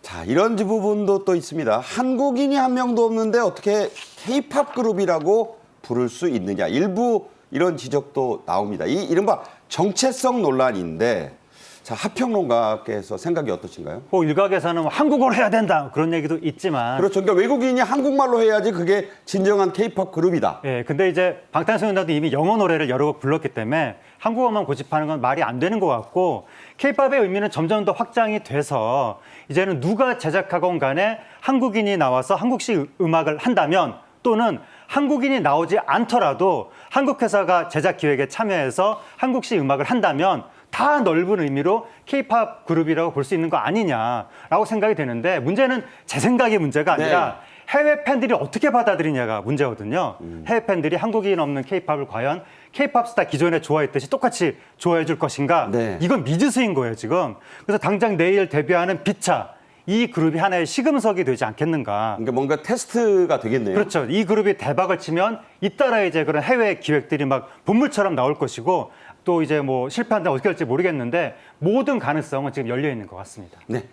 자, 이런 부분도 또 있습니다. 한국인이 한 명도 없는데 어떻게 K-팝 그룹이라고 부를 수 있느냐. 일부 이런 지적도 나옵니다. 이 이른바 정체성 논란인데, 자, 하평론가께서 생각이 어떠신가요? 일각에서는 한국어로 해야 된다 그런 얘기도 있지만 그렇죠. 그러니까 외국인이 한국말로 해야지 그게 진정한 K-팝 그룹이다. 예, 근데 이제 방탄소년단도 이미 영어 노래를 여러 곡 불렀기 때문에 한국어만 고집하는 건 말이 안 되는 것 같고 K-팝의 의미는 점점 더 확장이 돼서 이제는 누가 제작하건 간에 한국인이 나와서 한국식 음악을 한다면 또는 한국인이 나오지 않더라도 한국 회사가 제작 기획에 참여해서 한국식 음악을 한다면 다 넓은 의미로 K-팝 그룹이라고 볼 수 있는 거 아니냐라고 생각이 되는데 문제는 제 생각의 문제가 아니라 해외 팬들이 어떻게 받아들이냐가 문제거든요. 해외 팬들이 한국인 없는 K-팝을 과연 K-팝 스타 기존에 좋아했듯이 똑같이 좋아해 줄 것인가? 네. 이건 미지수인 거예요, 지금. 그래서 당장 내일 데뷔하는 비차 이 그룹이 하나의 시금석이 되지 않겠는가? 그러니까 뭔가 테스트가 되겠네요. 그렇죠. 이 그룹이 대박을 치면 잇따라 이제 그런 해외 기획들이 막 본물처럼 나올 것이고 또 이제 뭐 실패한다면 어떻게 할지 모르겠는데 모든 가능성은 지금 열려 있는 것 같습니다. 네.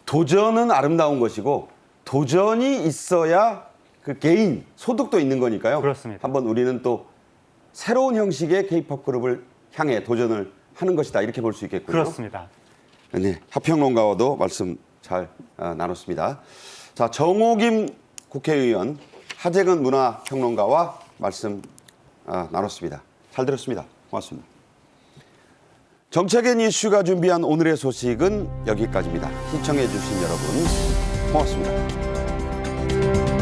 도전은 아름다운 것이고 도전이 있어야 그 개인 소득도 있는 거니까요. 그렇습니다. 한번 우리는 또 새로운 형식의 K-팝 그룹을 향해 도전을 하는 것이다. 이렇게 볼 수 있겠군요. 그렇습니다. 네. 하평론가와도 말씀 잘 나눴습니다. 자, 정호김 국회의원, 하재근 문화평론가와 말씀 나눴습니다. 잘 들었습니다. 고맙습니다. 정책엔 이슈가 준비한 오늘의 소식은 여기까지입니다. 시청해 주신 여러분 고맙습니다.